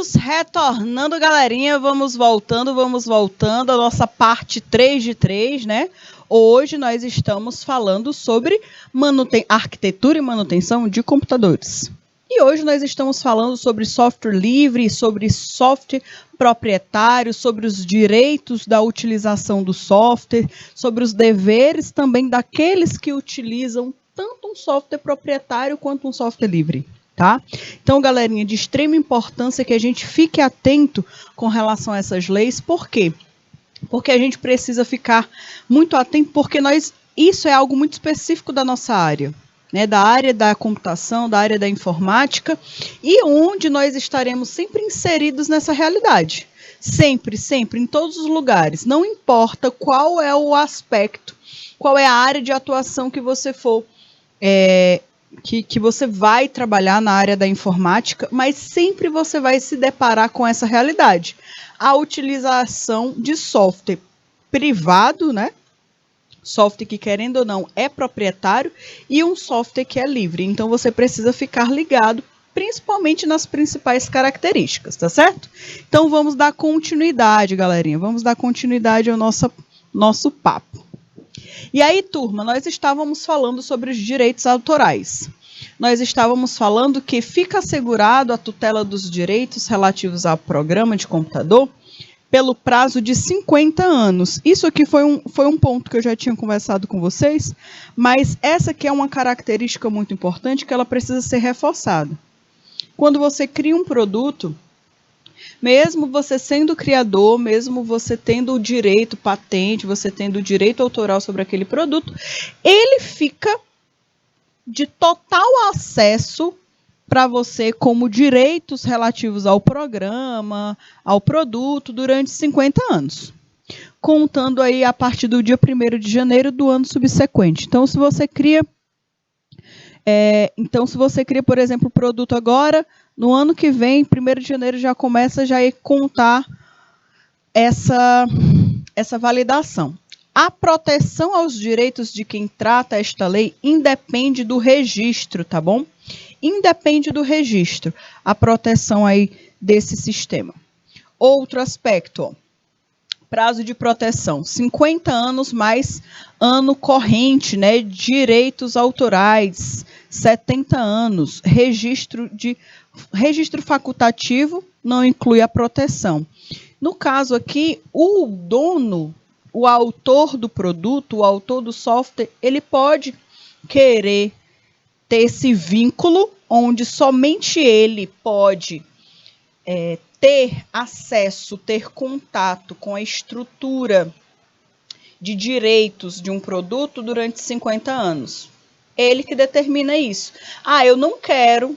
Vamos retornando, galerinha, vamos voltando, a nossa parte 3 de 3, né? Hoje nós estamos falando sobre arquitetura e manutenção de computadores. E hoje nós estamos falando sobre software livre, sobre software proprietário, sobre os direitos da utilização do software, sobre os deveres também daqueles que utilizam tanto um software proprietário quanto um software livre. Tá? Então, galerinha, de extrema importância que a gente fique atento com relação a essas leis. Por quê? Porque a gente precisa ficar muito atento, porque isso é algo muito específico da nossa área, né? Da área da computação, da área da informática, e onde nós estaremos sempre inseridos nessa realidade. Sempre, sempre, em todos os lugares. Não importa qual é o aspecto, qual é a área de atuação que você for que você vai trabalhar na área da informática, mas sempre você vai se deparar com essa realidade. A utilização de software privado, né? Software que, querendo ou não, é proprietário, e um software que é livre. Então, você precisa ficar ligado, principalmente nas principais características, tá certo? Então, vamos dar continuidade, galerinha. Vamos dar continuidade ao nosso papo. E aí, turma, nós estávamos falando sobre os direitos autorais. Nós estávamos falando que fica assegurado a tutela dos direitos relativos ao programa de computador pelo prazo de 50 anos. Isso aqui foi um ponto que eu já tinha conversado com vocês, mas essa aqui é uma característica muito importante que ela precisa ser reforçada. Quando você cria um produto, mesmo você sendo criador, mesmo você tendo o direito patente, você tendo o direito autoral sobre aquele produto, ele fica de total acesso para você como direitos relativos ao programa, ao produto, durante 50 anos. Contando aí a partir do dia 1º de janeiro do ano subsequente. Então, se você cria, por exemplo, o produto agora, no ano que vem, 1º de janeiro, já começa a contar essa validação. A proteção aos direitos de quem trata esta lei independe do registro, tá bom? Independe do registro, a proteção aí desse sistema. Outro aspecto, ó, prazo de proteção, 50 anos mais ano corrente, né? Direitos autorais, 70 anos, registro facultativo não inclui a proteção. No caso aqui, o dono, o autor do produto, o autor do software, ele pode querer ter esse vínculo onde somente ele pode ter acesso, ter contato com a estrutura de direitos de um produto durante 50 anos. Ele que determina isso. Eu não quero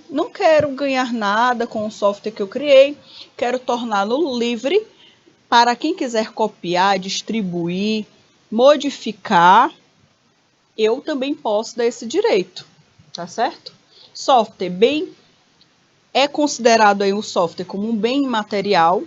ganhar nada com o software que eu criei, quero torná-lo livre para quem quiser copiar, distribuir, modificar, eu também posso dar esse direito, tá certo? Software é considerado aí o software como um bem imaterial,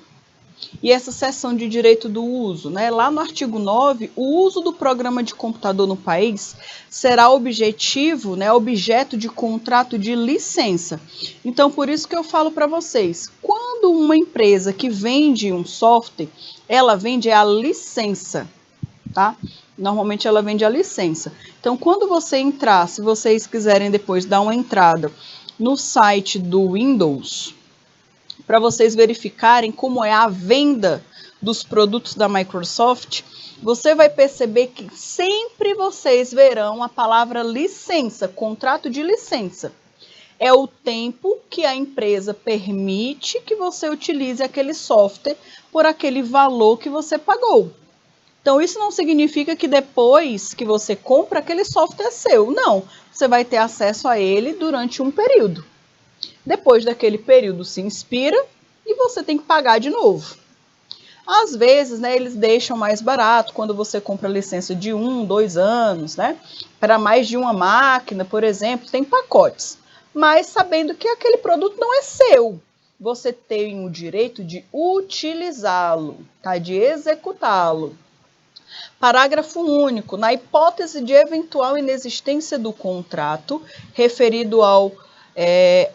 e essa seção de direito do uso, né? Lá no artigo 9, o uso do programa de computador no país será objeto de contrato de licença. Então, por isso que eu falo para vocês, quando uma empresa que vende um software, ela vende a licença, tá? Normalmente ela vende a licença. Então, quando você entrar, se vocês quiserem depois dar uma entrada no site do Windows, para vocês verificarem como é a venda dos produtos da Microsoft, você vai perceber que sempre vocês verão a palavra licença, contrato de licença. É o tempo que a empresa permite que você utilize aquele software por aquele valor que você pagou. Então, isso não significa que depois que você compra, aquele software é seu. Não, você vai ter acesso a ele durante um período. Depois daquele período se expira e você tem que pagar de novo. Às vezes, né, eles deixam mais barato quando você compra licença de 1, 2 anos, né? Para mais de uma máquina, por exemplo, tem pacotes. Mas sabendo que aquele produto não é seu, você tem o direito de utilizá-lo, tá? De executá-lo. Parágrafo único. Na hipótese de eventual inexistência do contrato referido ao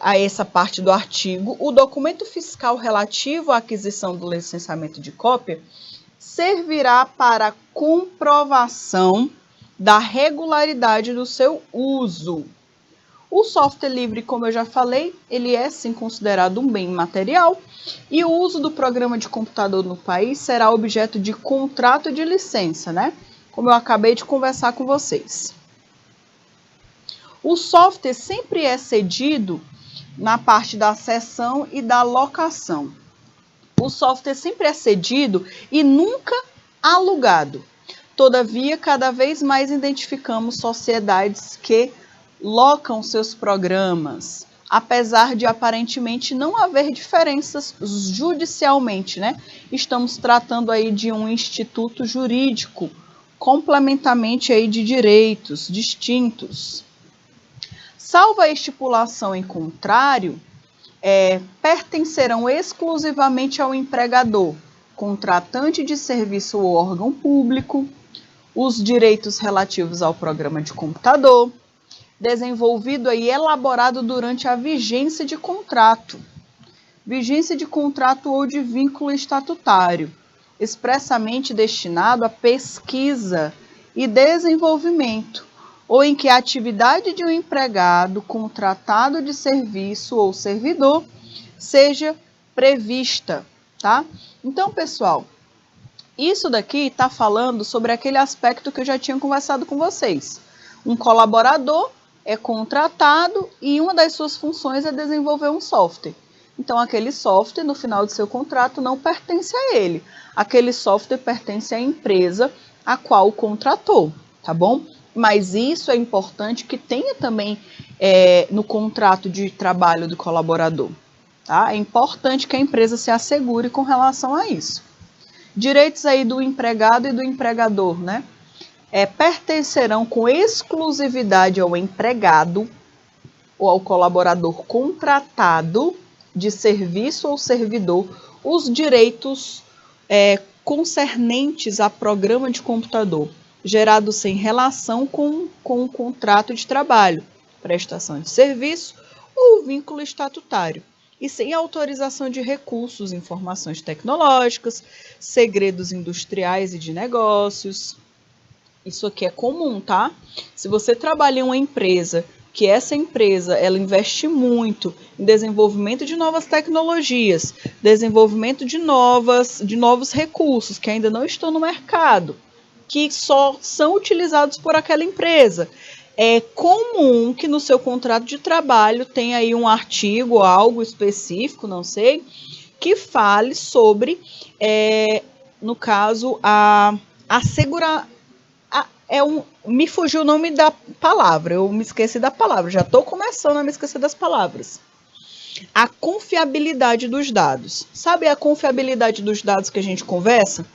a essa parte do artigo, o documento fiscal relativo à aquisição do licenciamento de cópia servirá para comprovação da regularidade do seu uso. O software livre, como eu já falei, ele é sim considerado um bem material e o uso do programa de computador no país será objeto de contrato de licença, né? Como eu acabei de conversar com vocês. O software sempre é cedido na parte da cessão e da locação. O software sempre é cedido e nunca alugado. Todavia, cada vez mais identificamos sociedades que locam seus programas, apesar de aparentemente não haver diferenças judicialmente, né? Estamos tratando aí de um instituto jurídico, complementamente aí de direitos distintos. Salvo a estipulação em contrário, pertencerão exclusivamente ao empregador, contratante de serviço ou órgão público, os direitos relativos ao programa de computador, desenvolvido e elaborado durante a vigência de contrato ou de vínculo estatutário, expressamente destinado à pesquisa e desenvolvimento, ou em que a atividade de um empregado, contratado de serviço ou servidor seja prevista, tá? Então, pessoal, isso daqui está falando sobre aquele aspecto que eu já tinha conversado com vocês. Um colaborador é contratado e uma das suas funções é desenvolver um software. Então, aquele software, no final do seu contrato, não pertence a ele. Aquele software pertence à empresa a qual o contratou, tá bom? Mas isso é importante que tenha também no contrato de trabalho do colaborador, tá? É importante que a empresa se assegure com relação a isso. Direitos aí do empregado e do empregador, né? Pertencerão com exclusividade ao empregado ou ao colaborador contratado de serviço ou servidor os direitos concernentes a programa de computador, gerados sem relação com o contrato de trabalho, prestação de serviço ou vínculo estatutário, e sem autorização de recursos, informações tecnológicas, segredos industriais e de negócios. Isso aqui é comum, tá? Se você trabalha em uma empresa, que essa empresa ela investe muito em desenvolvimento de novas tecnologias, desenvolvimento de novos recursos que ainda não estão no mercado, que só são utilizados por aquela empresa. É comum que no seu contrato de trabalho tenha aí um artigo, algo específico, não sei, que fale sobre, no caso, me fugiu o nome da palavra, eu me esqueci da palavra, já estou começando a me esquecer das palavras. A confiabilidade dos dados. Sabe a confiabilidade dos dados que a gente conversa?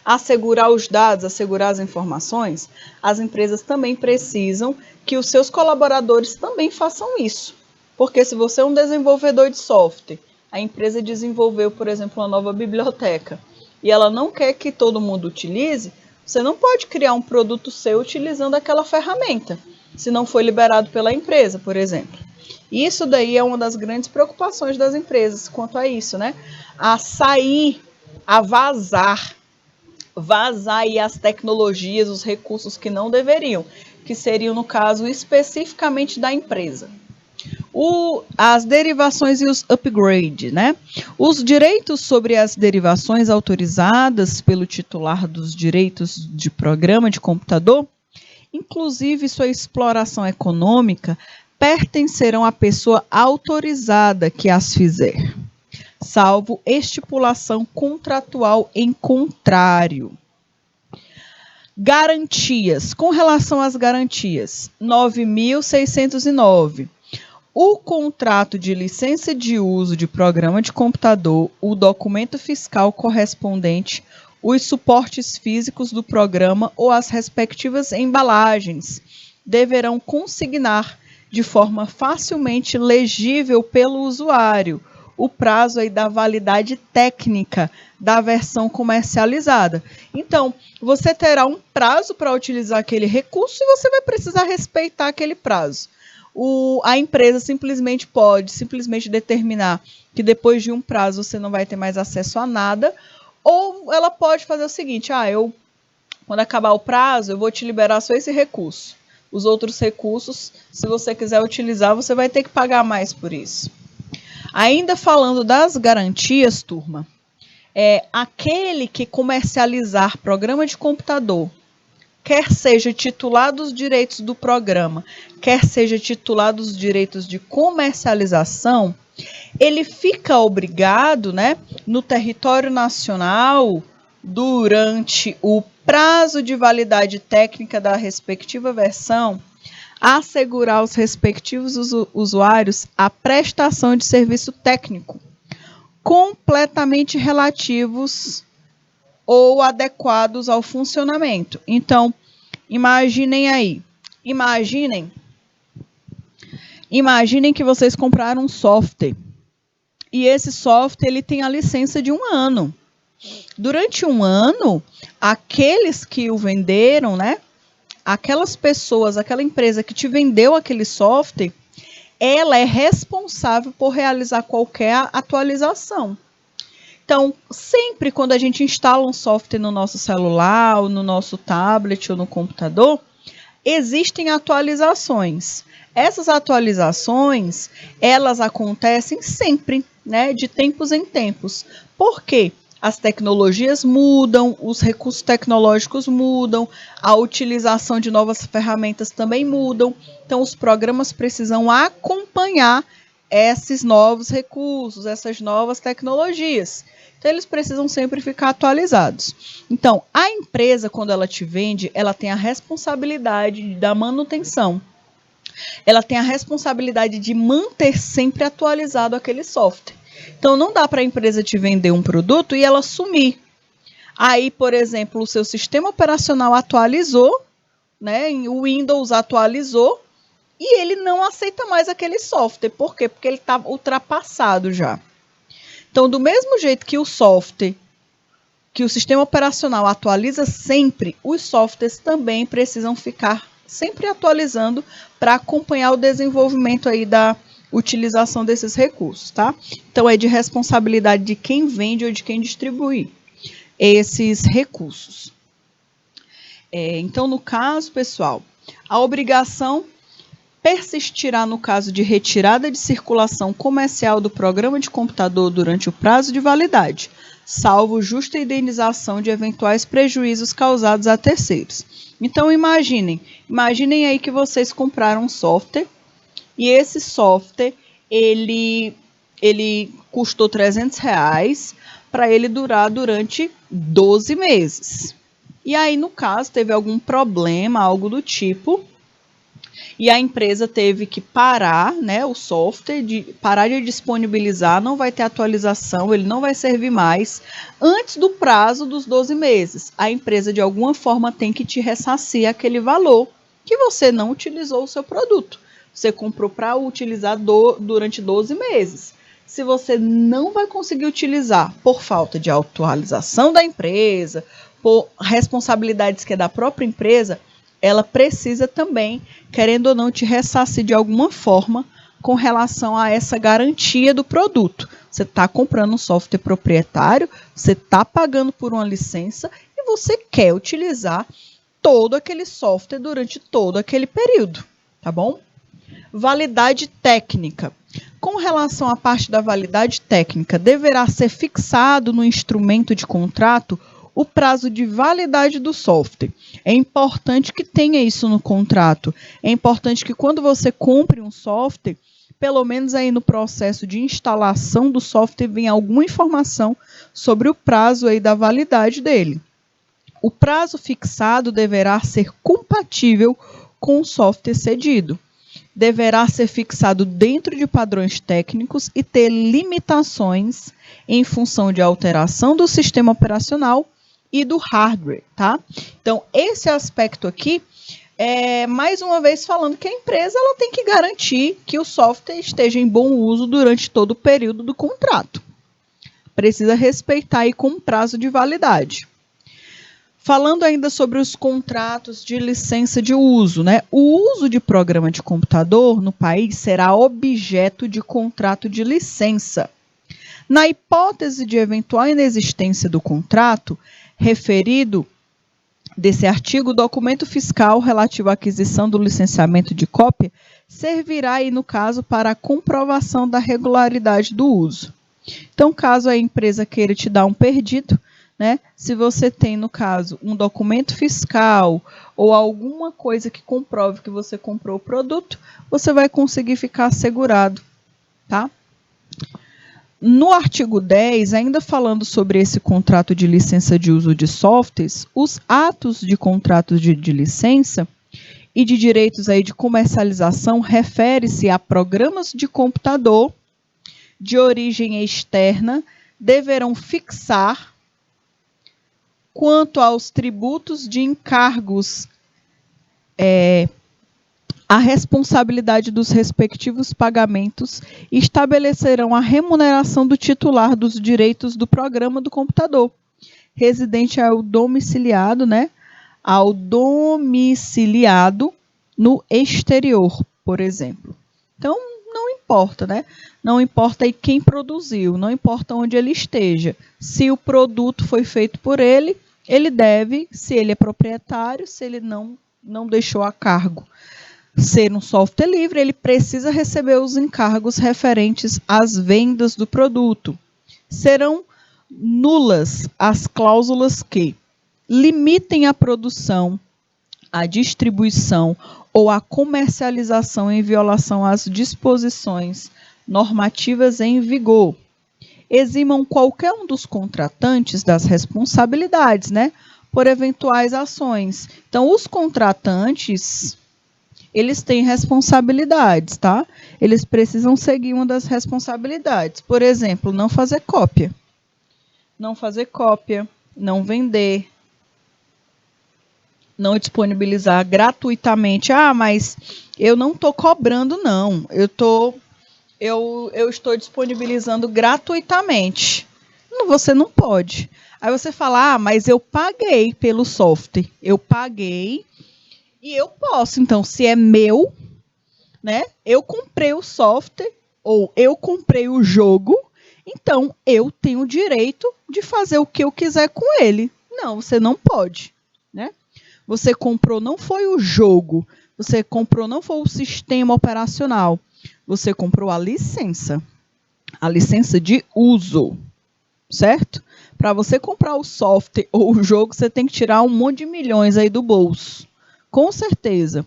Assegurar os dados, assegurar as informações. As empresas também precisam que os seus colaboradores também façam isso. Porque se você é um desenvolvedor de software, a empresa desenvolveu, por exemplo, uma nova biblioteca, e ela não quer que todo mundo utilize, você não pode criar um produto seu utilizando aquela ferramenta, se não foi liberado pela empresa, por exemplo. Isso daí é uma das grandes preocupações das empresas quanto a isso, né? A vazar aí as tecnologias, os recursos que não deveriam, que seriam, no caso, especificamente da empresa. As derivações e os upgrades, né? Os direitos sobre as derivações autorizadas pelo titular dos direitos de programa de computador, inclusive sua exploração econômica, pertencerão à pessoa autorizada que as fizer, salvo estipulação contratual em contrário. Garantias. Com relação às garantias, 9.609. O contrato de licença de uso de programa de computador, o documento fiscal correspondente, os suportes físicos do programa ou as respectivas embalagens deverão consignar de forma facilmente legível pelo usuário o prazo aí da validade técnica da versão comercializada. Então, você terá um prazo para utilizar aquele recurso e você vai precisar respeitar aquele prazo. a empresa simplesmente pode determinar que depois de um prazo você não vai ter mais acesso a nada, ou ela pode fazer o seguinte, quando acabar o prazo, eu vou te liberar só esse recurso. Os outros recursos, se você quiser utilizar, você vai ter que pagar mais por isso. Ainda falando das garantias, turma, aquele que comercializar programa de computador, quer seja titular dos direitos do programa, quer seja titular dos direitos de comercialização, ele fica obrigado, né, no território nacional, durante o prazo de validade técnica da respectiva versão, a assegurar aos respectivos usuários a prestação de serviço técnico completamente relativos ou adequados ao funcionamento. Então, imaginem aí. Imaginem que vocês compraram um software. E esse software ele tem a licença de 1 ano. Durante 1 ano, aqueles que o venderam, né? Aquelas pessoas, aquela empresa que te vendeu aquele software, ela é responsável por realizar qualquer atualização. Então, sempre quando a gente instala um software no nosso celular, ou no nosso tablet, ou no computador, existem atualizações. Essas atualizações, elas acontecem sempre, né, de tempos em tempos. Por quê? As tecnologias mudam, os recursos tecnológicos mudam, a utilização de novas ferramentas também mudam. Então, os programas precisam acompanhar esses novos recursos, essas novas tecnologias. Então, eles precisam sempre ficar atualizados. Então, a empresa, quando ela te vende, ela tem a responsabilidade da manutenção. Ela tem a responsabilidade de manter sempre atualizado aquele software. Então, não dá para a empresa te vender um produto e ela sumir. Aí, por exemplo, o seu sistema operacional atualizou, né? O Windows atualizou e ele não aceita mais aquele software. Por quê? Porque ele está ultrapassado já. Então, do mesmo jeito que o software, que o sistema operacional atualiza sempre, os softwares também precisam ficar sempre atualizando para acompanhar o desenvolvimento aí da utilização desses recursos, tá? Então, é de responsabilidade de quem vende ou de quem distribui esses recursos. Então, no caso, pessoal, a obrigação persistirá no caso de retirada de circulação comercial do programa de computador durante o prazo de validade, salvo justa indenização de eventuais prejuízos causados a terceiros. Então, imaginem aí que vocês compraram um software e esse software, ele custou R$300 para ele durar durante 12 meses. E aí, no caso, teve algum problema, algo do tipo, e a empresa teve que parar, né, o software, parar de disponibilizar, não vai ter atualização, ele não vai servir mais, antes do prazo dos 12 meses. A empresa, de alguma forma, tem que te ressarcir aquele valor que você não utilizou o seu produto. Você comprou para utilizar durante 12 meses. Se você não vai conseguir utilizar por falta de atualização da empresa, por responsabilidades que é da própria empresa, ela precisa também, querendo ou não, te ressarcir de alguma forma com relação a essa garantia do produto. Você está comprando um software proprietário, você está pagando por uma licença e você quer utilizar todo aquele software durante todo aquele período, tá bom? Validade técnica. Com relação à parte da validade técnica, deverá ser fixado no instrumento de contrato o prazo de validade do software. É importante que tenha isso no contrato. É importante que quando você compre um software, pelo menos aí no processo de instalação do software, venha alguma informação sobre o prazo aí da validade dele. O prazo fixado deverá ser compatível com o software cedido. Deverá ser fixado dentro de padrões técnicos e ter limitações em função de alteração do sistema operacional e do hardware, tá? Então, esse aspecto aqui é, mais uma vez, falando que a empresa ela tem que garantir que o software esteja em bom uso durante todo o período do contrato. Precisa respeitar aí com prazo de validade. Falando ainda sobre os contratos de licença de uso, né? O uso de programa de computador no país será objeto de contrato de licença. Na hipótese de eventual inexistência do contrato referido desse artigo, o documento fiscal relativo à aquisição do licenciamento de cópia servirá aí, no caso, para a comprovação da regularidade do uso. Então, caso a empresa queira te dar um perdido, né, se você tem, no caso, um documento fiscal ou alguma coisa que comprove que você comprou o produto, você vai conseguir ficar assegurado, tá? No artigo 10, ainda falando sobre esse contrato de licença de uso de softwares, os atos de contratos de licença e de direitos aí de comercialização refere-se a programas de computador de origem externa, deverão fixar quanto aos tributos de encargos, a responsabilidade dos respectivos pagamentos e estabelecerão a remuneração do titular dos direitos do programa do computador, residente ao domiciliado, né? Ao domiciliado no exterior, por exemplo. Então, não importa, né? Não importa aí quem produziu, não importa onde ele esteja. Se o produto foi feito por ele, ele deve, se ele é proprietário, se ele não deixou a cargo ser um software livre, ele precisa receber os encargos referentes às vendas do produto. Serão nulas as cláusulas que limitem a produção, a distribuição ou a comercialização em violação às disposições normativas em vigor. Eximam qualquer um dos contratantes das responsabilidades, né, por eventuais ações. Então, os contratantes, eles têm responsabilidades, tá? Eles precisam seguir uma das responsabilidades. Por exemplo, não fazer cópia. Não fazer cópia, não vender, não disponibilizar gratuitamente. Ah, mas eu não estou cobrando, não. Eu estou disponibilizando gratuitamente. Você não pode. Aí você fala, ah, mas eu paguei pelo software. Eu paguei e eu posso. Então, se é meu, né? Eu comprei o software ou eu comprei o jogo, então eu tenho o direito de fazer o que eu quiser com ele. Não, você não pode, né? Você comprou não foi o jogo, você comprou não foi o sistema operacional, você comprou a licença de uso, certo? Para você comprar o software ou o jogo, você tem que tirar um monte de milhões aí do bolso, com certeza.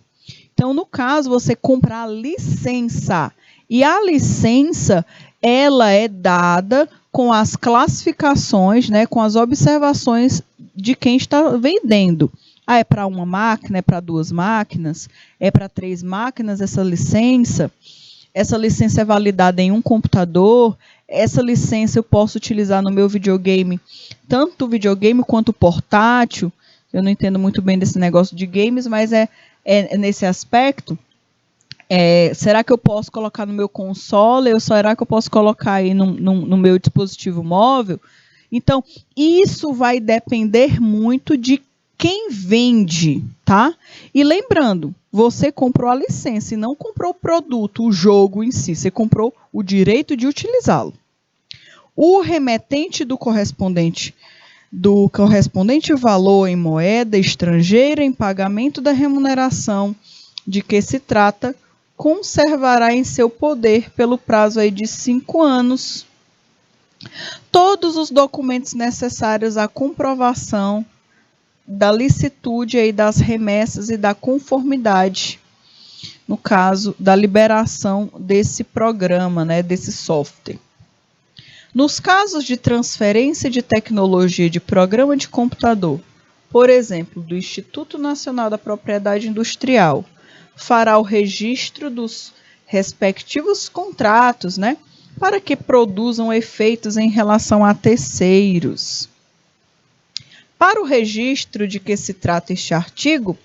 Então, no caso, você compra a licença, e a licença, ela é dada com as classificações, né, com as observações de quem está vendendo. Ah, é para uma máquina, é para 2 máquinas, é para 3 máquinas essa licença. Essa licença é validada em um computador. Essa licença eu posso utilizar no meu videogame, tanto o videogame quanto o portátil. Eu não entendo muito bem desse negócio de games, mas é nesse aspecto. Será que eu posso colocar no meu console? Ou será que eu posso colocar aí no meu dispositivo móvel? Então, isso vai depender muito de quem vende, tá? E lembrando, você comprou a licença e não comprou o produto, o jogo em si. Você comprou o direito de utilizá-lo. O remetente do correspondente valor em moeda estrangeira em pagamento da remuneração de que se trata, conservará em seu poder pelo prazo aí de 5 anos todos os documentos necessários à comprovação da licitude aí das remessas e da conformidade, no caso da liberação desse programa, né, desse software. Nos casos de transferência de tecnologia de programa de computador, por exemplo, do Instituto Nacional da Propriedade Industrial, fará o registro dos respectivos contratos, né, para que produzam efeitos em relação a terceiros. Para o registro de que se trata este artigo,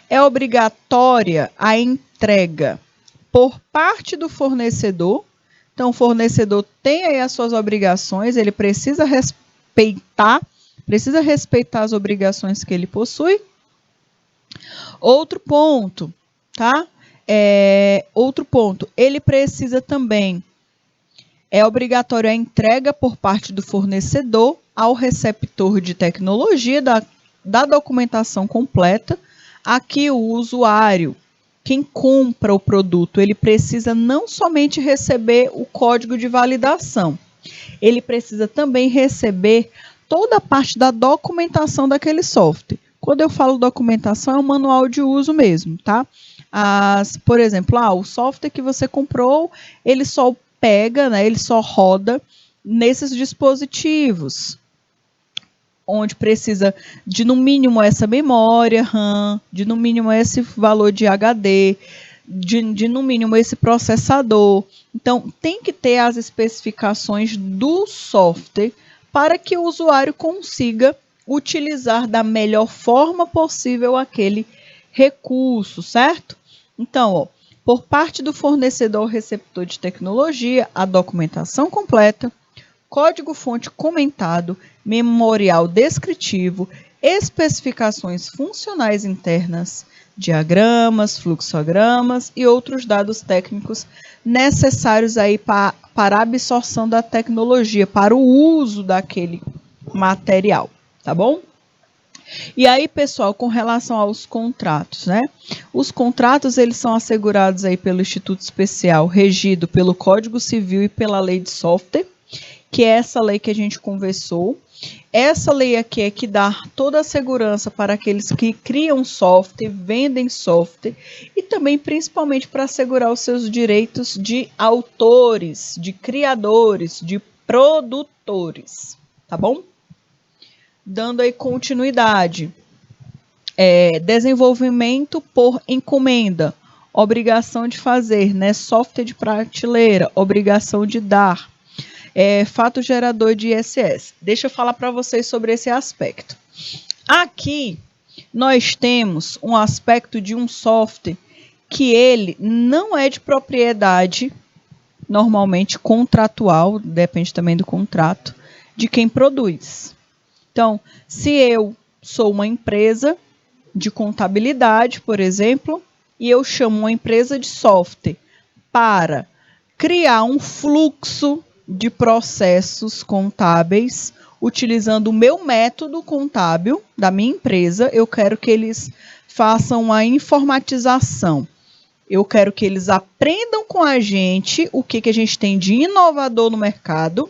é obrigatória a entrega por parte do fornecedor. Então, o fornecedor tem aí as suas obrigações, ele precisa respeitar precisa respeitar as obrigações que ele possui. Outro ponto, tá? Outro ponto, ele precisa também, é obrigatório a entrega por parte do fornecedor ao receptor de tecnologia da documentação completa. Aqui o usuário, quem compra o produto, ele precisa não somente receber o código de validação, ele precisa também receber toda a parte da documentação daquele software. Quando eu falo documentação, é um manual de uso mesmo, tá? Por exemplo, o software que você comprou, ele só pega, né, ele só roda nesses dispositivos, onde precisa de no mínimo essa memória RAM, de no mínimo esse valor de HD, de no mínimo esse processador. Então, tem que ter as especificações do software para que o usuário consiga utilizar da melhor forma possível aquele recurso, certo? Então, por parte do fornecedor receptor de tecnologia, a documentação completa, código-fonte comentado, memorial descritivo, especificações funcionais internas, diagramas, fluxogramas e outros dados técnicos necessários aí para a absorção da tecnologia, para o uso daquele material, tá bom? E aí, pessoal, com relação aos contratos, né? Os contratos, eles são assegurados aí pelo Instituto Especial, regido pelo Código Civil e pela Lei de Software, que é essa lei que a gente conversou. Essa lei aqui é que dá toda a segurança para aqueles que criam software, vendem software e também principalmente para assegurar os seus direitos de autores, de criadores, de produtores, tá bom? Dando aí continuidade. Desenvolvimento por encomenda, obrigação de fazer, né? Software de prateleira, obrigação de dar. Fato gerador de ISS. Deixa eu falar para vocês sobre esse aspecto. Aqui, nós temos um aspecto de um software que ele não é de propriedade, normalmente contratual, depende também do contrato, de quem produz. Então, se eu sou uma empresa de contabilidade, por exemplo, e eu chamo uma empresa de software para criar um fluxo de processos contábeis, utilizando o meu método contábil da minha empresa, eu quero que eles façam a informatização. Eu quero que eles aprendam com a gente o que a gente tem de inovador no mercado,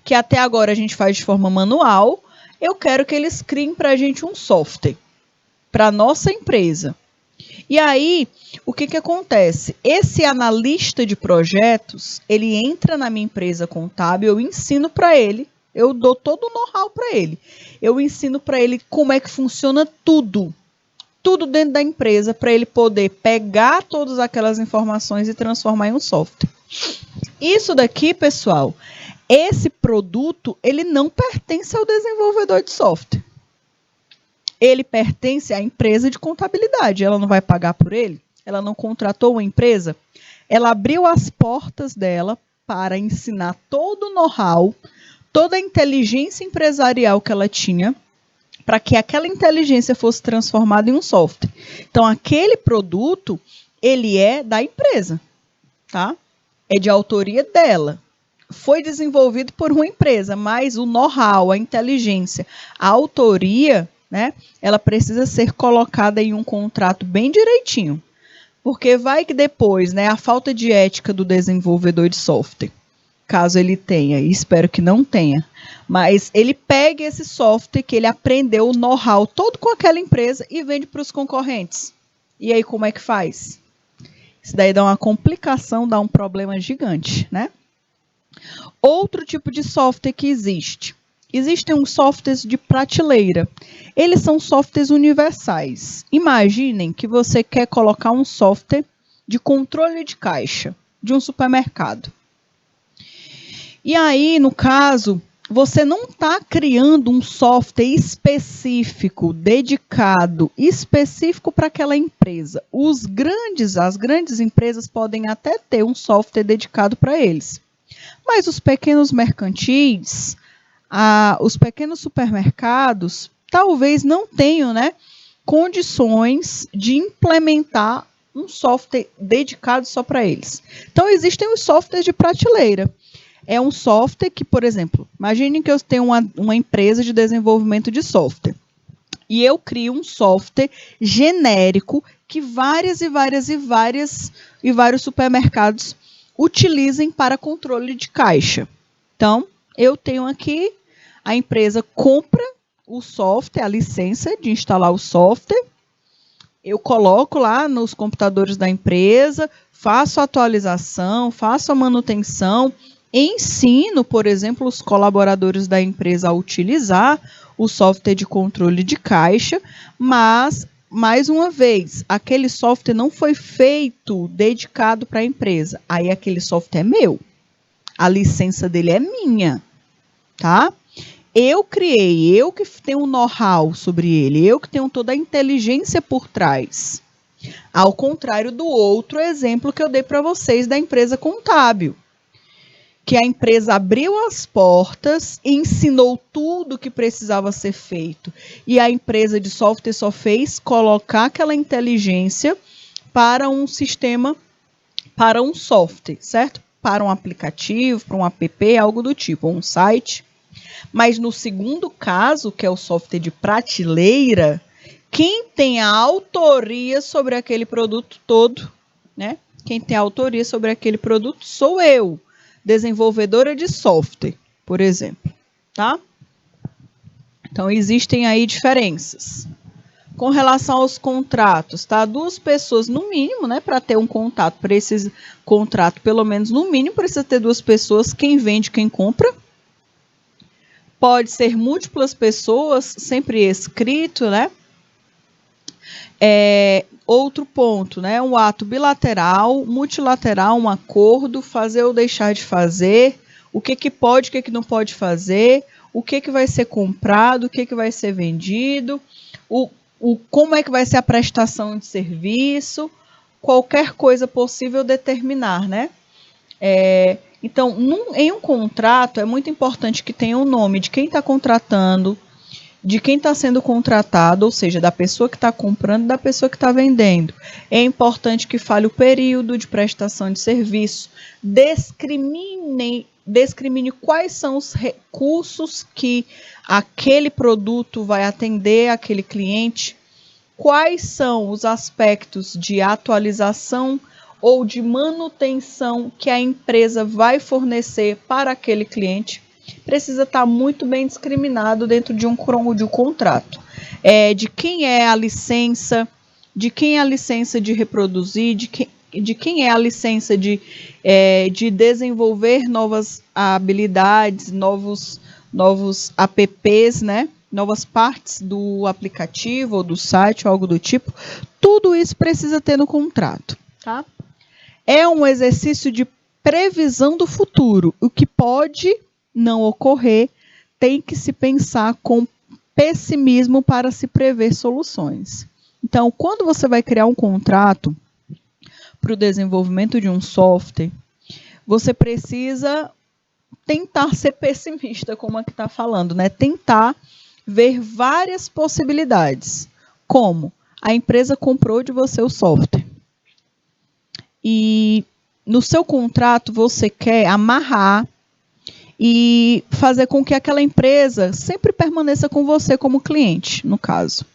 que até agora a gente faz de forma manual. Eu quero que eles criem para a gente um software, para a nossa empresa. E aí, o que acontece? Esse analista de projetos, ele entra na minha empresa contábil, eu ensino para ele, eu dou todo o know-how para ele. Eu ensino para ele como é que funciona tudo dentro da empresa, para ele poder pegar todas aquelas informações e transformar em um software. Isso daqui, pessoal, esse produto, ele não pertence ao desenvolvedor de software. Ele pertence à empresa de contabilidade. Ela não vai pagar por ele? Ela não contratou uma empresa? Ela abriu as portas dela para ensinar todo o know-how, toda a inteligência empresarial que ela tinha, para que aquela inteligência fosse transformada em um software. Então, aquele produto, ele é da empresa, tá? É de autoria dela. Foi desenvolvido por uma empresa, mas o know-how, a inteligência, a autoria, né, ela precisa ser colocada em um contrato bem direitinho. Porque vai que depois, né, a falta de ética do desenvolvedor de software, caso ele tenha, e espero que não tenha, mas ele pega esse software que ele aprendeu o know-how todo com aquela empresa e vende para os concorrentes. E aí como é que faz? Isso daí dá uma complicação, dá um problema gigante, né? Outro tipo de software que existe. Existem uns softwares de prateleira. Eles são softwares universais. Imaginem que você quer colocar um software de controle de caixa de um supermercado. E aí, no caso, você não está criando um software específico, dedicado, específico para aquela empresa. As grandes empresas podem até ter um software dedicado para eles. Mas os pequenos mercantis, os pequenos supermercados talvez não tenham, né, condições de implementar um software dedicado só para eles. Então, existem os softwares de prateleira. É um software que, por exemplo, imagine que eu tenho uma empresa de desenvolvimento de software. E eu crio um software genérico que vários supermercados utilizem para controle de caixa. Então, eu tenho aqui, a empresa compra o software, a licença de instalar o software, eu coloco lá nos computadores da empresa, faço a atualização, faço a manutenção, ensino, por exemplo, os colaboradores da empresa a utilizar o software de controle de caixa, mas, mais uma vez, aquele software não foi feito dedicado para a empresa. Aí aquele software é meu. A licença dele é minha, tá? Eu criei, eu que tenho um know-how sobre ele, eu que tenho toda a inteligência por trás. Ao contrário do outro exemplo que eu dei para vocês da empresa contábil, que a empresa abriu as portas, ensinou tudo o que precisava ser feito, e a empresa de software só fez colocar aquela inteligência para um sistema, para um software, certo? Para um aplicativo, para um app, algo do tipo, um site. Mas no segundo caso, que é o software de prateleira, quem tem a autoria sobre aquele produto todo, né? Quem tem a autoria sobre aquele produto sou eu, desenvolvedora de software, por exemplo, tá? Então, existem aí diferenças. Com relação aos contratos, tá? 2 pessoas no mínimo, né? Para ter um contato, para esse contrato, pelo menos no mínimo, precisa ter 2 pessoas, quem vende, quem compra. Pode ser múltiplas pessoas, sempre escrito, né? Outro ponto, né? Um ato bilateral, multilateral, um acordo, fazer ou deixar de fazer, o que pode, o que não pode fazer, o que vai ser comprado, o que vai ser vendido, como é que vai ser a prestação de serviço, qualquer coisa possível determinar, né? Então, em um contrato, é muito importante que tenha o nome de quem está contratando, de quem está sendo contratado, ou seja, da pessoa que está comprando e da pessoa que está vendendo. É importante que fale o período de prestação de serviço, discrimine quais são os recursos que aquele produto vai atender aquele cliente, quais são os aspectos de atualização ou de manutenção que a empresa vai fornecer para aquele cliente. Precisa estar muito bem discriminado dentro de um contrato. De quem é a licença, de quem é a licença de reproduzir, de quem é a licença de desenvolver novas habilidades, novos apps, né? Novas partes do aplicativo ou do site, ou algo do tipo. Tudo isso precisa ter no contrato, tá? É um exercício de previsão do futuro. O que pode não ocorrer, tem que se pensar com pessimismo para se prever soluções. Então, quando você vai criar um contrato para o desenvolvimento de um software, você precisa tentar ser pessimista, como aqui está falando, né? Tentar ver várias possibilidades. Como? A empresa comprou de você o software. E no seu contrato você quer amarrar e fazer com que aquela empresa sempre permaneça com você como cliente, no caso.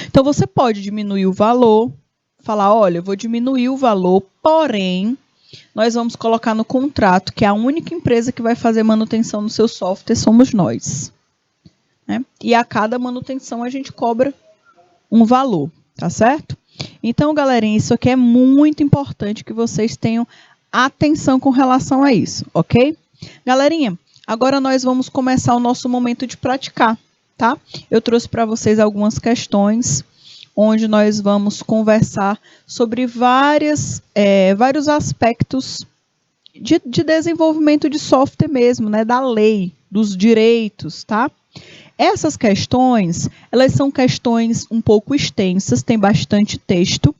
Então, você pode diminuir o valor, falar, olha, eu vou diminuir o valor, porém, nós vamos colocar no contrato que a única empresa que vai fazer manutenção no seu software somos nós. Né? E a cada manutenção a gente cobra um valor, tá certo? Então, galerinha, isso aqui é muito importante que vocês tenham atenção com relação a isso, ok? Galerinha, agora nós vamos começar o nosso momento de praticar, tá? Eu trouxe para vocês algumas questões onde nós vamos conversar sobre vários aspectos de desenvolvimento de software mesmo, né? Da lei, dos direitos, tá? Essas questões, elas são questões um pouco extensas, tem bastante texto,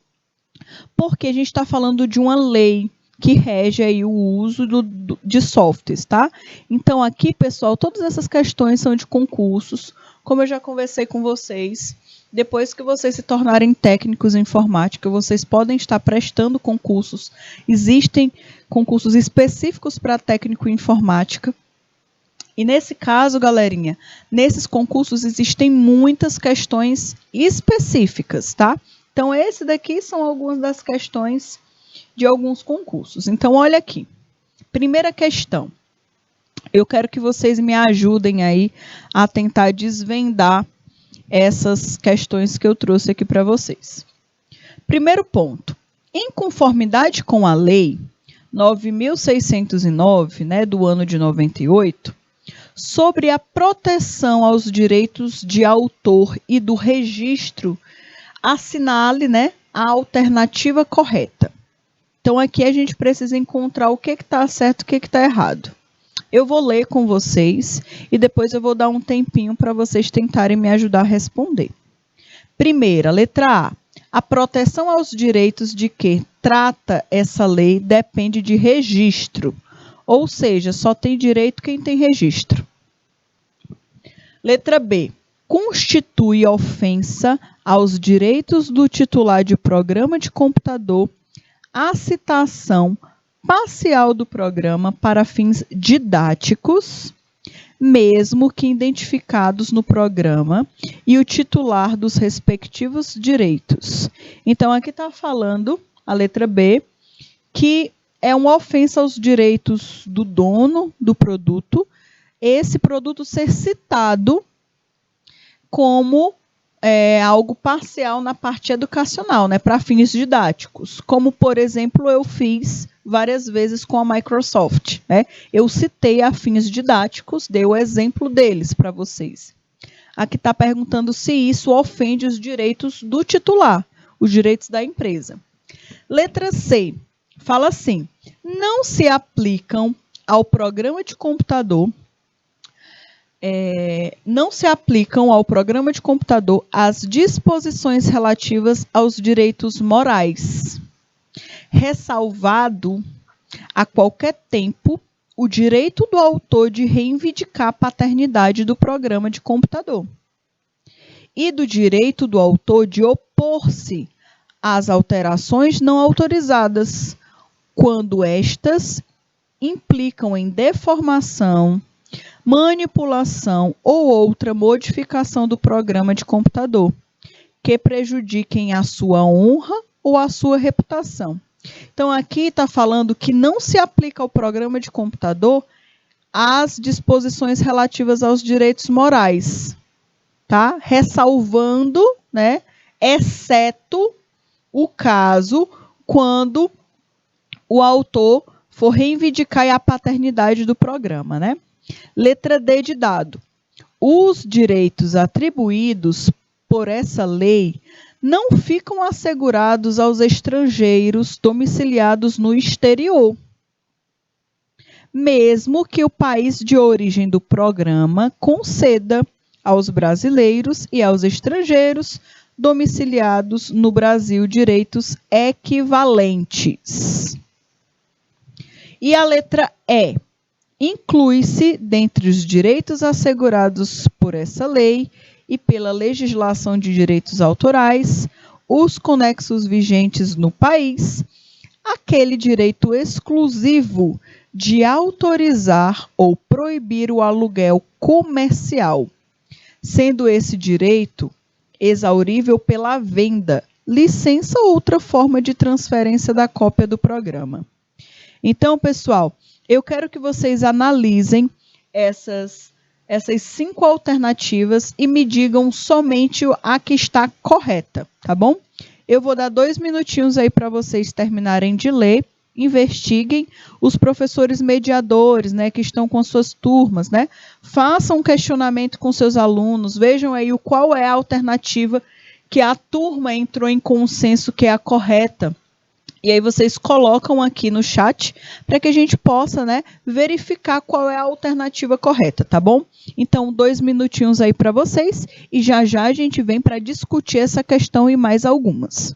porque a gente está falando de uma lei, que rege aí o uso de softwares, tá? Então aqui, pessoal, todas essas questões são de concursos, como eu já conversei com vocês. Depois que vocês se tornarem técnicos em informática, vocês podem estar prestando concursos. Existem concursos específicos para técnico em informática. E nesse caso, galerinha, nesses concursos existem muitas questões específicas, tá? Então, esse daqui são algumas das questões de alguns concursos. Então, olha aqui. Primeira questão. Eu quero que vocês me ajudem aí a tentar desvendar essas questões que eu trouxe aqui para vocês. Primeiro ponto. Em conformidade com a lei 9.609, né, do ano de 98, sobre a proteção aos direitos de autor e do registro, assinale, né, a alternativa correta. Então, aqui a gente precisa encontrar o que está certo e o que está errado. Eu vou ler com vocês e depois eu vou dar um tempinho para vocês tentarem me ajudar a responder. Primeira, letra A. A proteção aos direitos de que trata essa lei depende de registro. Ou seja, só tem direito quem tem registro. Letra B. Constitui ofensa aos direitos do titular de programa de computador a citação parcial do programa para fins didáticos, mesmo que identificados no programa, e o titular dos respectivos direitos. Então, aqui está falando, a letra B, que é uma ofensa aos direitos do dono do produto, esse produto ser citado como algo parcial na parte educacional, né, para fins didáticos, como, por exemplo, eu fiz várias vezes com a Microsoft, né? Eu citei a fins didáticos, dei o exemplo deles para vocês. Aqui está perguntando se isso ofende os direitos do titular, os direitos da empresa. Letra C, fala assim, não se aplicam ao programa de computador as disposições relativas aos direitos morais, ressalvado a qualquer tempo o direito do autor de reivindicar a paternidade do programa de computador e do direito do autor de opor-se às alterações não autorizadas, quando estas implicam em deformação, manipulação ou outra modificação do programa de computador, que prejudiquem a sua honra ou a sua reputação. Então, aqui está falando que não se aplica ao programa de computador as disposições relativas aos direitos morais, tá? Ressalvando, né, exceto o caso quando o autor for reivindicar a paternidade do programa, né? Letra D de dado. Os direitos atribuídos por essa lei não ficam assegurados aos estrangeiros domiciliados no exterior, mesmo que o país de origem do programa conceda aos brasileiros e aos estrangeiros domiciliados no Brasil direitos equivalentes. E a letra E. Inclui-se, dentre os direitos assegurados por essa lei e pela legislação de direitos autorais, os conexos vigentes no país, aquele direito exclusivo de autorizar ou proibir o aluguel comercial, sendo esse direito exaurível pela venda, licença ou outra forma de transferência da cópia do programa. Então, pessoal, eu quero que vocês analisem essas 5 alternativas e me digam somente a que está correta, tá bom? Eu vou dar 2 minutinhos aí para vocês terminarem de ler, investiguem os professores mediadores, né, que estão com suas turmas, né? Façam um questionamento com seus alunos, vejam aí qual é a alternativa que a turma entrou em consenso que é a correta. E aí vocês colocam aqui no chat para que a gente possa, né, verificar qual é a alternativa correta, tá bom? Então, 2 minutinhos aí para vocês e já já a gente vem para discutir essa questão e mais algumas.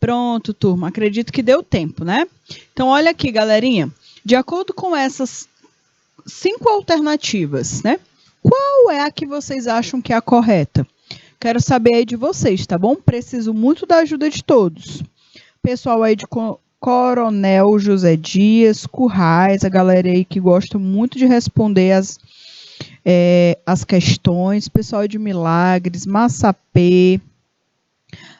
Pronto, turma. Acredito que deu tempo, né? Então, olha aqui, galerinha. De acordo com essas 5 alternativas, né? Qual é a que vocês acham que é a correta? Quero saber aí de vocês, tá bom? Preciso muito da ajuda de todos. Pessoal aí de Coronel José Dias, Currais, a galera aí que gosta muito de responder as questões. Pessoal de Milagres, Massapê,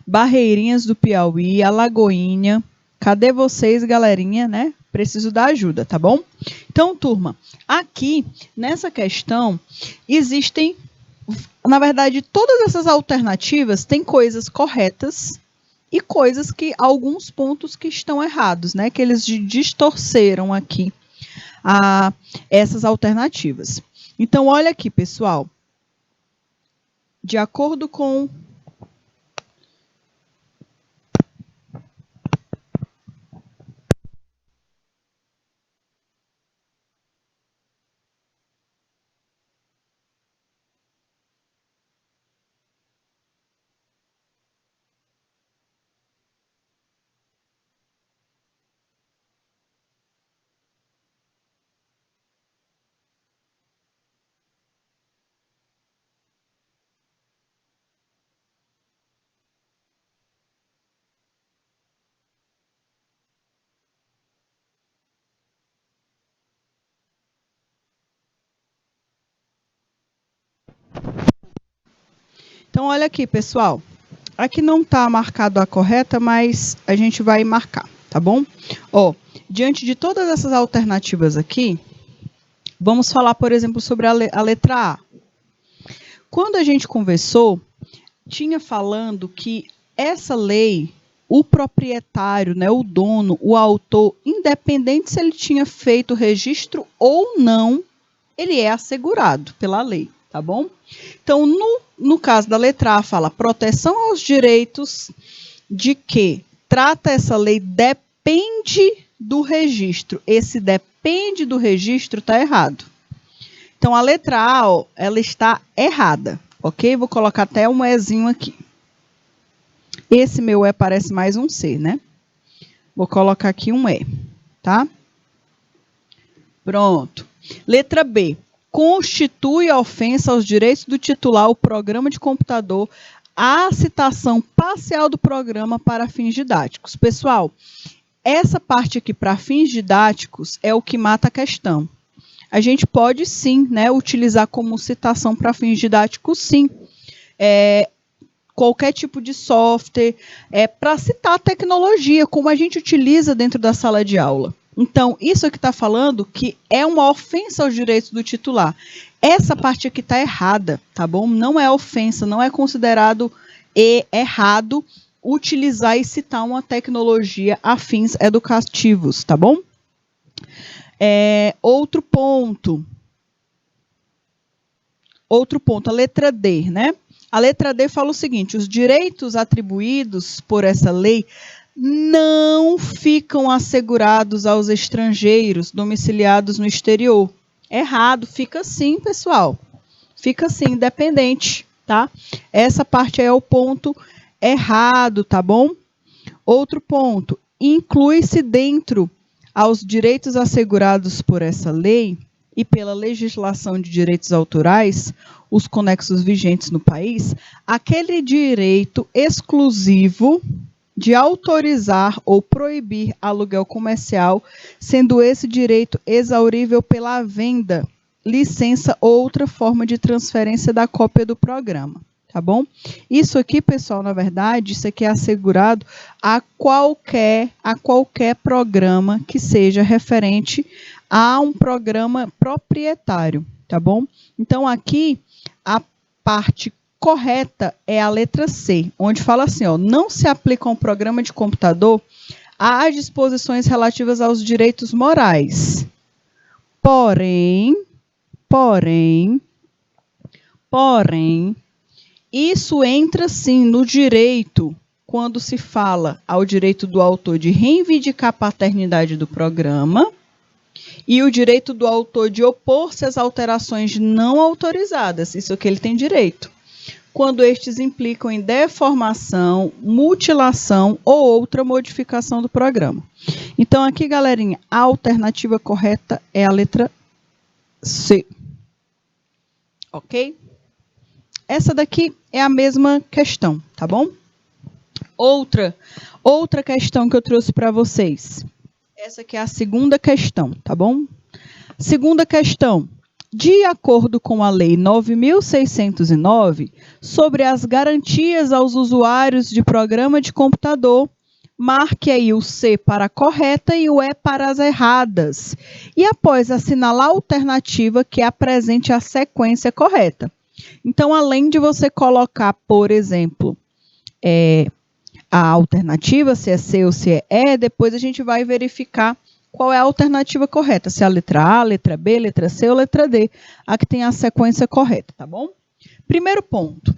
Barreirinhas do Piauí, Alagoinha. Cadê vocês, galerinha, né? Preciso da ajuda, tá bom? Então, turma, aqui nessa questão existem, na verdade, todas essas alternativas têm coisas corretas e coisas que, alguns pontos que estão errados, né? Que eles distorceram aqui essas alternativas. Então, olha aqui, pessoal. De acordo com Então, olha aqui, pessoal. Aqui não está marcado a correta, mas a gente vai marcar, tá bom? Ó, diante de todas essas alternativas aqui, vamos falar, por exemplo, sobre a letra A. Quando a gente conversou, tinha falando que essa lei, o proprietário, né, o dono, o autor, independente se ele tinha feito o registro ou não, ele é assegurado pela lei, tá bom? Então, no caso da letra A, fala proteção aos direitos de que trata essa lei depende do registro. Esse depende do registro está errado. Então, a letra A, ó, ela está errada, ok? Vou colocar até um Ezinho aqui. Esse meu E parece mais um C, né? Vou colocar aqui um E, tá? Pronto. Letra B. Constitui ofensa aos direitos do titular o programa de computador, a citação parcial do programa para fins didáticos. Pessoal, essa parte aqui para fins didáticos é o que mata a questão. A gente pode sim, né, utilizar como citação para fins didáticos, sim. Qualquer tipo de software, para citar a tecnologia, como a gente utiliza dentro da sala de aula. Então, isso aqui está falando que é uma ofensa aos direitos do titular. Essa parte aqui está errada, tá bom? Não é ofensa, não é considerado errado utilizar e citar uma tecnologia a fins educativos, tá bom? Outro ponto, a letra D, né? A letra D fala o seguinte: os direitos atribuídos por essa lei não ficam assegurados aos estrangeiros domiciliados no exterior. Errado, fica sim, pessoal. Fica sim, independente, tá? Essa parte é o ponto errado, tá bom? Outro ponto, inclui-se dentro aos direitos assegurados por essa lei e pela legislação de direitos autorais, os conexos vigentes no país, aquele direito exclusivo de autorizar ou proibir aluguel comercial, sendo esse direito exaurível pela venda, licença ou outra forma de transferência da cópia do programa, tá bom? Isso aqui, pessoal, na verdade, isso aqui é assegurado a qualquer programa que seja referente a um programa proprietário, tá bom? Então, aqui, a parte correta é a letra C, onde fala assim, ó, não se aplica a um programa de computador às disposições relativas aos direitos morais. Porém, isso entra sim no direito quando se fala ao direito do autor de reivindicar a paternidade do programa e o direito do autor de opor-se às alterações não autorizadas. Isso que ele tem direito. quando estes implicam em deformação, mutilação ou outra modificação do programa. Então, aqui, galerinha, a alternativa correta é a letra C. Ok? Essa daqui é a mesma questão, tá bom? Outra questão que eu trouxe para vocês. Essa aqui é a segunda questão, tá bom? Segunda questão. De acordo com a Lei 9.609, sobre as garantias aos usuários de programa de computador, marque aí o C para a correta e o E para as erradas. E após assinalar a alternativa que apresente a sequência correta. Então, além de você colocar, por exemplo, a alternativa, se é C ou se é E, depois a gente vai verificar qual é a alternativa correta, se é a letra A, letra B, letra C ou letra D, a que tem a sequência correta, tá bom? Primeiro ponto,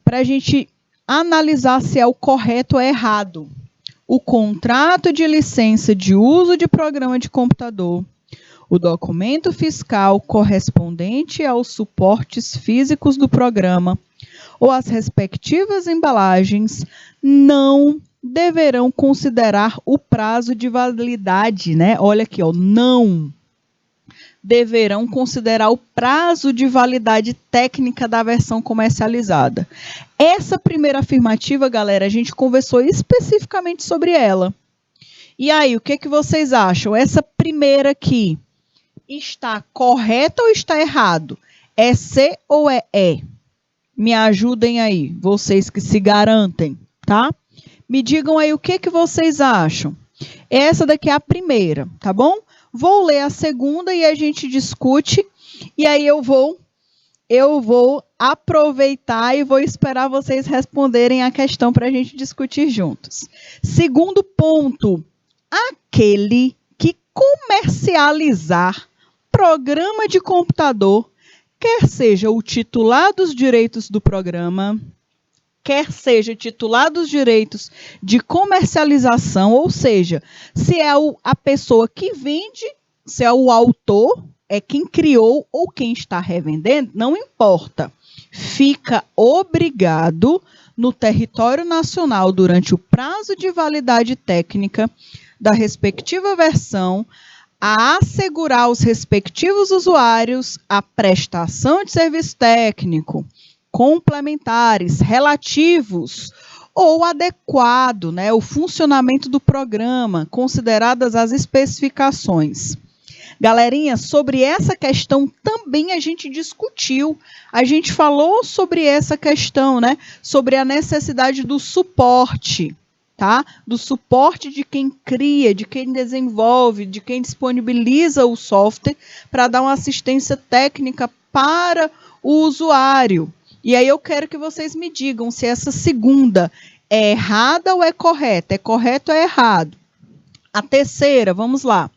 para a gente analisar se é o correto ou errado. O contrato de licença de uso de programa de computador, o documento fiscal correspondente aos suportes físicos do programa ou as respectivas embalagens não deverão considerar o prazo de validade, né? Olha aqui, ó, não deverão considerar o prazo de validade técnica da versão comercializada. Essa primeira afirmativa, galera, a gente conversou especificamente sobre ela. E aí, o que vocês acham? Essa primeira aqui está correta ou está errado? É C ou é E? Me ajudem aí, vocês que se garantem, tá? Me digam aí o que vocês acham. Essa daqui é a primeira, tá bom? Vou ler a segunda e a gente discute. E aí eu vou aproveitar e vou esperar vocês responderem a questão para a gente discutir juntos. Segundo ponto, aquele que comercializar programa de computador, quer seja o titular dos direitos do programa, quer seja titular dos direitos de comercialização, ou seja, se é a pessoa que vende, se é o autor, é quem criou ou quem está revendendo, não importa. Fica obrigado no território nacional, durante o prazo de validade técnica da respectiva versão, a assegurar aos respectivos usuários a prestação de serviço técnico, complementares, relativos ou adequado, né, o funcionamento do programa, consideradas as especificações. Galerinha, sobre essa questão também a gente discutiu, a gente falou sobre essa questão, né, sobre a necessidade do suporte, tá? Do suporte de quem cria, de quem desenvolve, de quem disponibiliza o software para dar uma assistência técnica para o usuário. E aí eu quero que vocês me digam se essa segunda é errada ou é correta. É correto ou é errado? A terceira, vamos lá.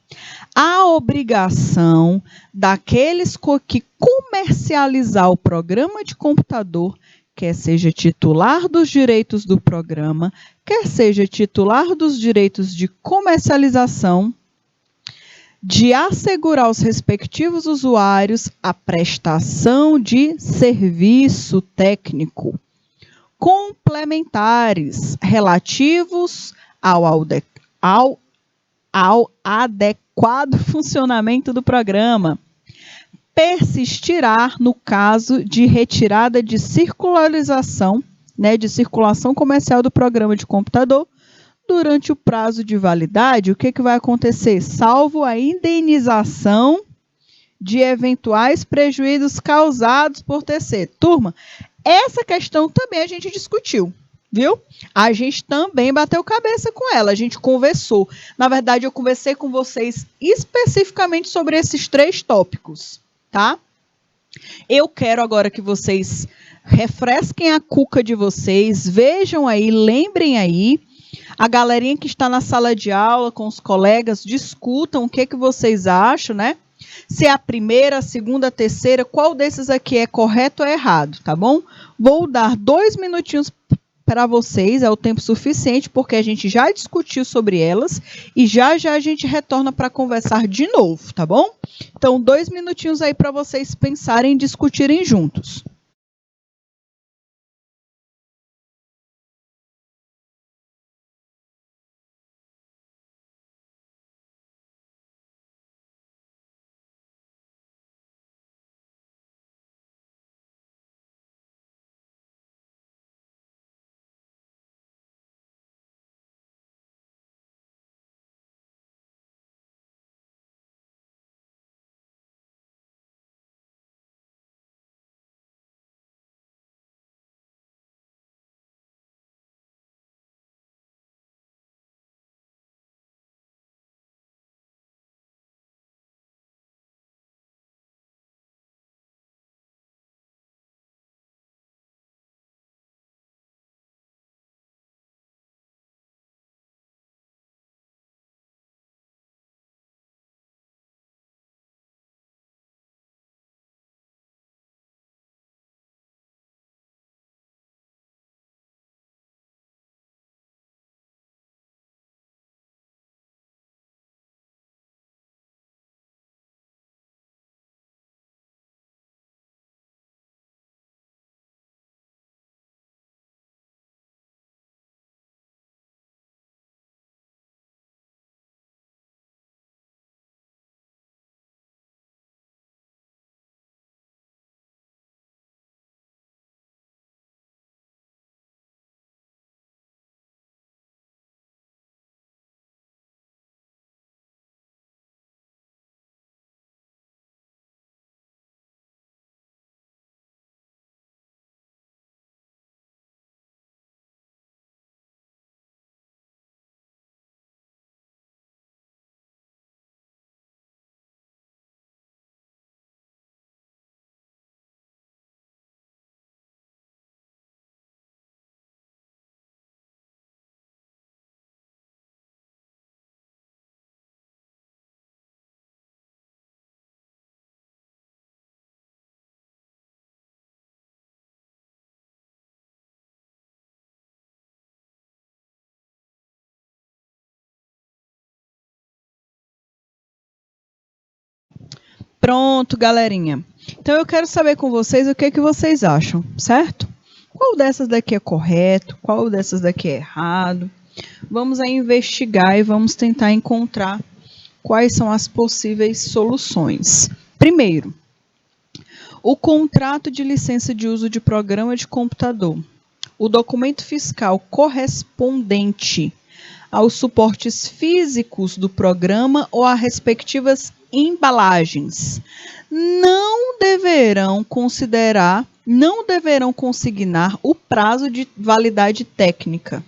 A obrigação daqueles que comercializar o programa de computador, quer seja titular dos direitos do programa, quer seja titular dos direitos de comercialização, de assegurar aos respectivos usuários a prestação de serviço técnico, complementares relativos ao adequado funcionamento do programa, persistirá no caso de retirada de circularização, né, de circulação comercial do programa de computador, durante o prazo de validade. O que vai acontecer? Salvo a indenização de eventuais prejuízos causados por terceiro. Turma, essa questão também a gente discutiu, viu? A gente também bateu cabeça com ela, a gente conversou. Na verdade, eu conversei com vocês especificamente sobre esses 3 tópicos, tá? Eu quero agora que vocês refresquem a cuca de vocês, vejam aí, lembrem aí. A galerinha que está na sala de aula com os colegas, discutam o que vocês acham, né? Se é a primeira, a segunda, a terceira, qual desses aqui é correto ou errado, tá bom? Vou dar 2 minutinhos para vocês, é o tempo suficiente, porque a gente já discutiu sobre elas e já a gente retorna para conversar de novo, tá bom? Então, 2 minutinhos aí para vocês pensarem e discutirem juntos. Pronto, galerinha. Então eu quero saber com vocês o que vocês acham, certo? Qual dessas daqui é correto? Qual dessas daqui é errado? Vamos aí investigar e vamos tentar encontrar quais são as possíveis soluções. Primeiro, o contrato de licença de uso de programa de computador. O documento fiscal correspondente aos suportes físicos do programa ou às respectivas embalagens não deverão consignar o prazo de validade técnica,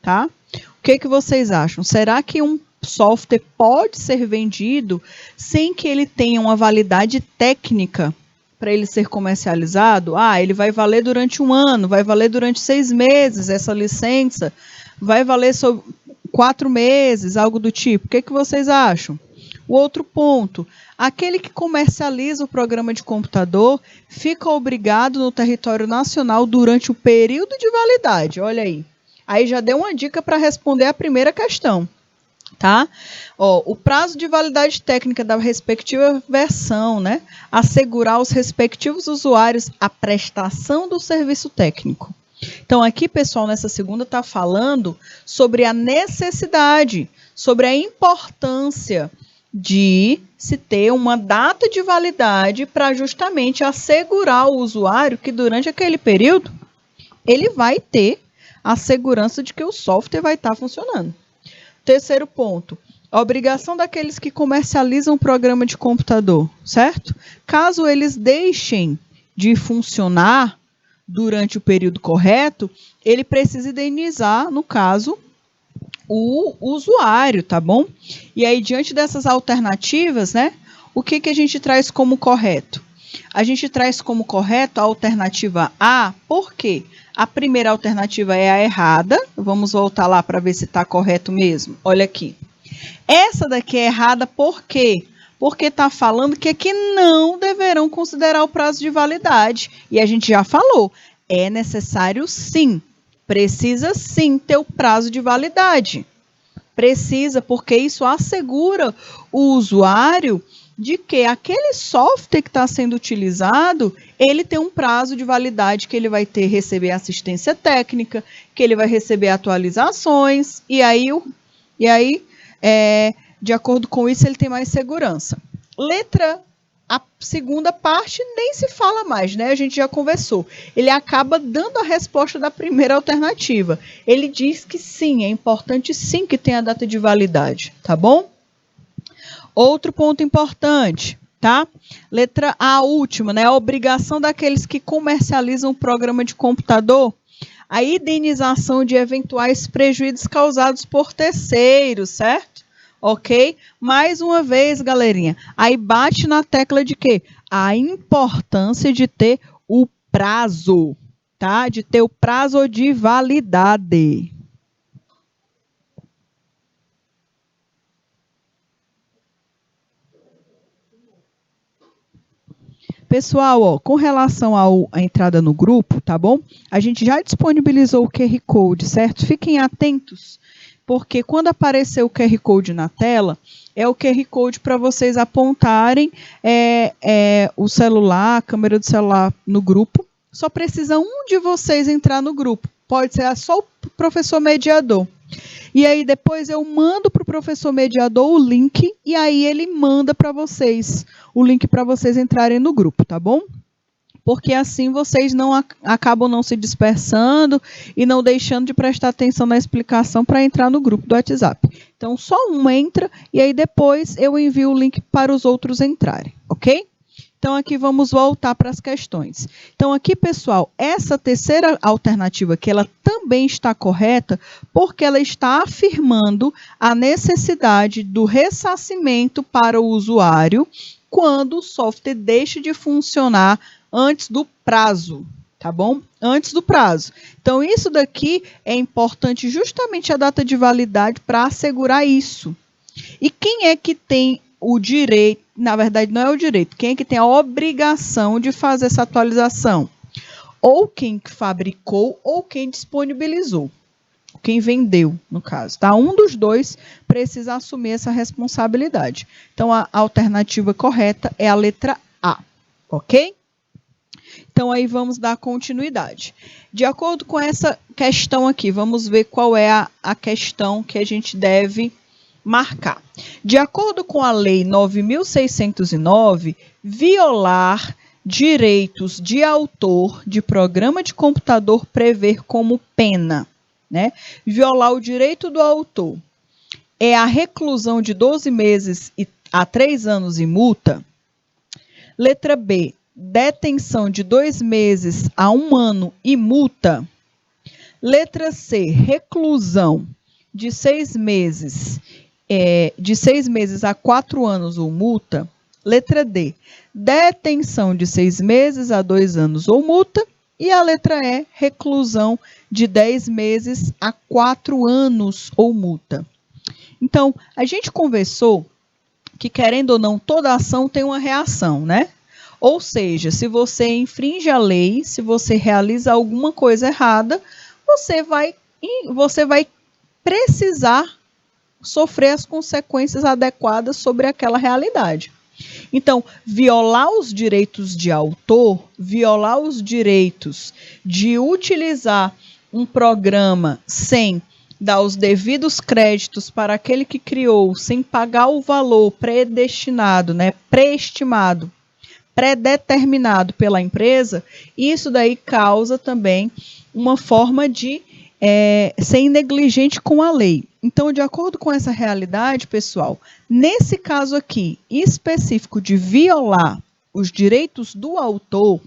tá? O que vocês acham? Será que um software pode ser vendido sem que ele tenha uma validade técnica para ele ser comercializado? Ele vai valer durante 1 ano, vai valer durante 6 meses essa licença, vai valer 4 meses, algo do tipo. O que vocês acham? O outro ponto, aquele que comercializa o programa de computador fica obrigado no território nacional durante o período de validade. Olha aí. Aí já deu uma dica para responder a primeira questão, tá? O prazo de validade técnica da respectiva versão, né? Assegurar aos respectivos usuários a prestação do serviço técnico. Então, aqui, pessoal, nessa segunda está falando sobre a necessidade, sobre a importância de se ter uma data de validade para justamente assegurar o usuário que durante aquele período ele vai ter a segurança de que o software vai estar funcionando. Terceiro ponto, a obrigação daqueles que comercializam o programa de computador, certo? Caso eles deixem de funcionar durante o período correto, ele precisa indenizar, no caso, o usuário, tá bom? E aí, diante dessas alternativas, né, o que a gente traz como correto? A gente traz como correto a alternativa A, por quê? A primeira alternativa é a errada. Vamos voltar lá para ver se está correto mesmo. Olha aqui. Essa daqui é errada por quê? Porque está falando que aqui não deverão considerar o prazo de validade. E a gente já falou, é necessário sim, precisa sim ter o prazo de validade. Precisa, porque isso assegura o usuário de que aquele software que está sendo utilizado, ele tem um prazo de validade que ele vai receber assistência técnica, que ele vai receber atualizações, e aí, de acordo com isso, ele tem mais segurança. A segunda parte nem se fala mais, né? A gente já conversou. Ele acaba dando a resposta da primeira alternativa. Ele diz que sim, é importante sim que tenha a data de validade, tá bom? Outro ponto importante, tá? Letra A, última, né? A obrigação daqueles que comercializam o programa de computador, a indenização de eventuais prejuízos causados por terceiros, certo? Ok? Mais uma vez, galerinha, aí bate na tecla de quê? A importância de ter o prazo, tá? De ter o prazo de validade. Pessoal, com relação à entrada no grupo, tá bom? A gente já disponibilizou o QR Code, certo? Fiquem atentos, porque quando aparecer o QR Code na tela, é o QR Code para vocês apontarem o celular, a câmera do celular no grupo. Só precisa um de vocês entrar no grupo. Pode ser só o professor mediador. E aí depois eu mando para o professor mediador o link e aí ele manda para vocês o link para vocês entrarem no grupo, tá bom? Porque assim vocês acabam não se dispersando e não deixando de prestar atenção na explicação para entrar no grupo do WhatsApp. Então só um entra e aí depois eu envio o link para os outros entrarem, ok? Então, aqui vamos voltar para as questões. Então, aqui, pessoal, essa terceira alternativa aqui, ela também está correta, porque ela está afirmando a necessidade do ressarcimento para o usuário quando o software deixa de funcionar antes do prazo, tá bom? Antes do prazo. Então, isso daqui é importante justamente a data de validade para assegurar isso. E quem é que tem o direito, na verdade não é o direito, quem é que tem a obrigação de fazer essa atualização? Ou quem fabricou ou quem disponibilizou. quem vendeu, no caso, tá? Um dos dois precisa assumir essa responsabilidade. Então, a alternativa correta é a letra A, ok? Então, aí vamos dar continuidade. De acordo com essa questão aqui, vamos ver qual é a questão que a gente deve marcar. De acordo com a Lei 9.609, violar direitos de autor de programa de computador prever como pena, né? Violar o direito do autor é a reclusão de 12 meses a 3 anos e multa. Letra B, detenção de 2 meses a 1 ano e multa. Letra C, reclusão de 6 meses a 4 anos ou multa. Letra D, detenção de 6 meses a 2 anos ou multa. E a letra E, reclusão de 10 meses a 4 anos ou multa. Então, a gente conversou que, querendo ou não, toda ação tem uma reação, né? Ou seja, se você infringe a lei, se você realiza alguma coisa errada, você vai precisar sofrer as consequências adequadas sobre aquela realidade. Então, violar os direitos de autor, violar os direitos de utilizar um programa sem dar os devidos créditos para aquele que criou, sem pagar o valor predestinado, né, pré-estimado, pré-determinado pela empresa, isso daí causa também uma forma de ser negligente com a lei. Então, de acordo com essa realidade, pessoal, nesse caso aqui, específico de violar os direitos do autor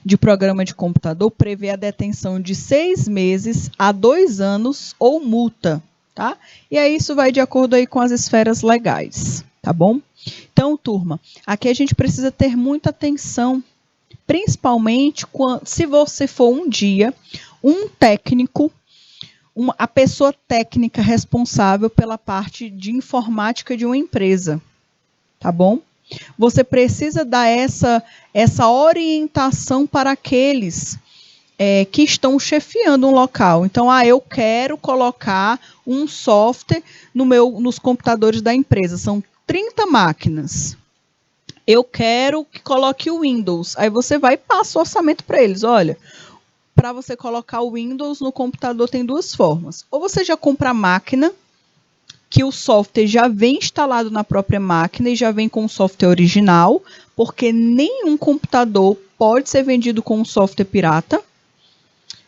de programa de computador, prevê a detenção de 6 meses a 2 anos ou multa, tá? E aí isso vai de acordo aí com as esferas legais, tá bom? Então, turma, aqui a gente precisa ter muita atenção, principalmente se você for um dia um técnico, a pessoa técnica responsável pela parte de informática de uma empresa, tá bom? Você precisa dar essa orientação para aqueles que estão chefiando um local. Então, eu quero colocar um software nos computadores da empresa. São 30 máquinas. Eu quero que coloque o Windows. Aí você vai e passa o orçamento para eles. Olha, para você colocar o Windows no computador tem 2 formas. Ou você já compra a máquina, que o software já vem instalado na própria máquina e já vem com o software original, porque nenhum computador pode ser vendido com um software pirata.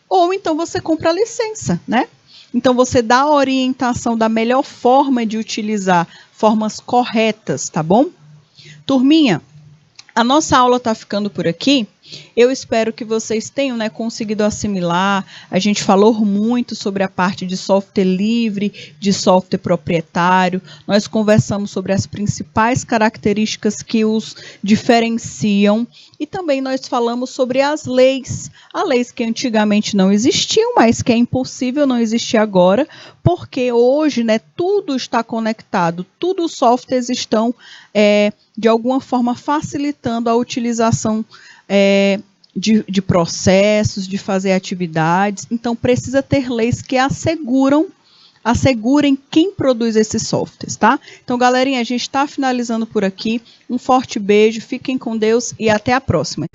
Ou então você compra a licença, né? Então você dá a orientação da melhor forma de utilizar, formas corretas, tá bom? Turminha, a nossa aula está ficando por aqui. Eu espero que vocês tenham, né, conseguido assimilar. A gente falou muito sobre a parte de software livre, de software proprietário. Nós conversamos sobre as principais características que os diferenciam. E também nós falamos sobre as leis. As leis que antigamente não existiam, mas que é impossível não existir agora, porque hoje, né, tudo está conectado. Todos os softwares estão, de alguma forma, facilitando a utilização de processos, de fazer atividades. Então, precisa ter leis que assegurem quem produz esses softwares, tá? Então, galerinha, a gente está finalizando por aqui. Um forte beijo, fiquem com Deus e até a próxima.